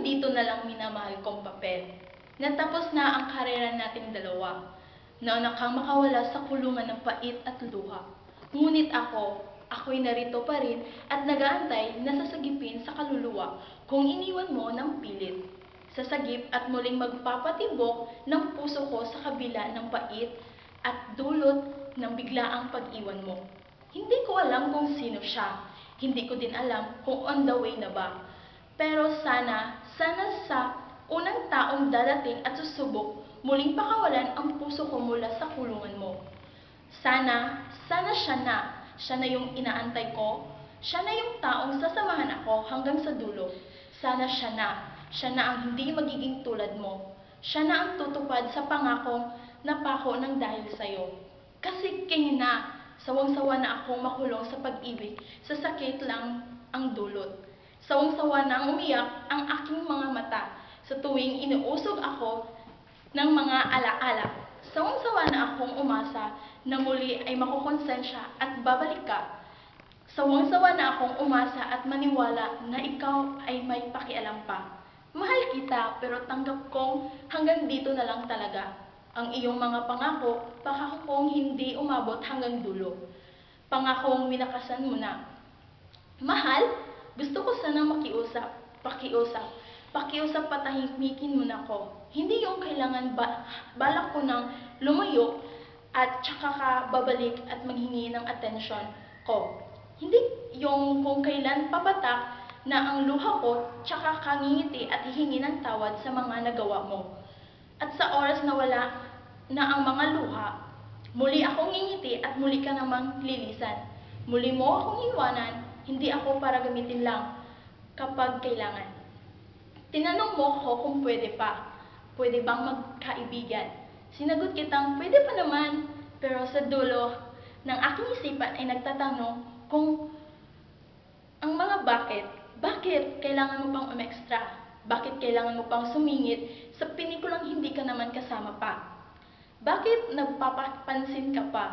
dito na lang minamahal kong papel. Natapos na ang karera nating dalawa. Nauna kang makawala sa kulungan ng pait at luha. Ngunit ako'y narito pa rin at nag-aantay na sasagipin sa kaluluwa kung iniwan mo ng pilit. Sasagip at muling magpapatibok ng puso ko sa kabila ng pait at dulot ng biglaang pag-iwan mo. Hindi ko alam kung sino siya. Hindi ko din alam kung on the way na ba. Pero sana sa unang taong dadating at susubok, muling pakawalan ang puso ko mula sa kulungan mo. Sana siya na yung inaantay ko, siya na yung taong sasamahan ako hanggang sa dulo. Sana siya na ang hindi magiging tulad mo. Siya na ang tutupad sa pangakong napako ng dahil sa'yo. Kasi kaya na, sawang-sawa na akong makulong sa pag-ibig, sa sakit lang ang dulot. Sawang-sawa na umiyak ang aking mga mata sa tuwing inuusog ako ng mga alaala. Sawang-sawa na akong umasa na muli ay makukonsensya at babalik ka. Sawang-sawa na akong umasa at maniwala na ikaw ay may pakialam pa. Mahal kita pero tanggap kong hanggang dito na lang talaga. Ang iyong mga pangako, baka kung hindi umabot hanggang dulo. Pangakong winakasan mo na. Mahal, gusto ko sana pakiusap patahimikin mo na ko. Hindi yung kailangan balak ko nang lumayo at tsaka ka babalik at maghingi ng atensyon ko. Hindi yung kung kailan papatak na ang luha ko tsaka kangingiti at hihingi ng tawad sa mga nagawa mo. At sa oras na wala na ang mga luha, muli akong ngingiti at muli ka namang lilisan. Muli mo akong iwanan, hindi ako para gamitin lang kapag kailangan. Tinanong mo ko kung pwede bang magkaibigan. Sinagot kitang pwede pa naman, pero sa dulo ng aking isipan ay nagtatanong kung ang mga bakit kailangan mo pang umextra? Bakit kailangan mo pang sumingit sa pinikulang hindi ka naman kasama pa? Bakit nagpapapansin ka pa?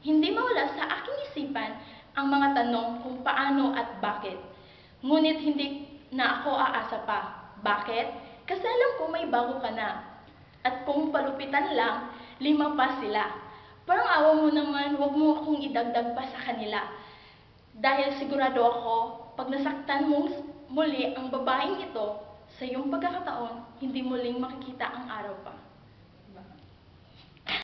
Hindi mawala sa aking isipan ang mga tanong kung paano at bakit. Ngunit hindi na ako aasa pa. Bakit? Kasi alam ko may bago ka na. At kung palupitan lang, 5 pa sila. Parang awa mo naman, huwag mo akong idagdag pa sa kanila. Dahil sigurado ako, pag nasaktan mong muli ang babaeng ito, sa iyong pagkakataon, hindi muling makikita ang araw pa.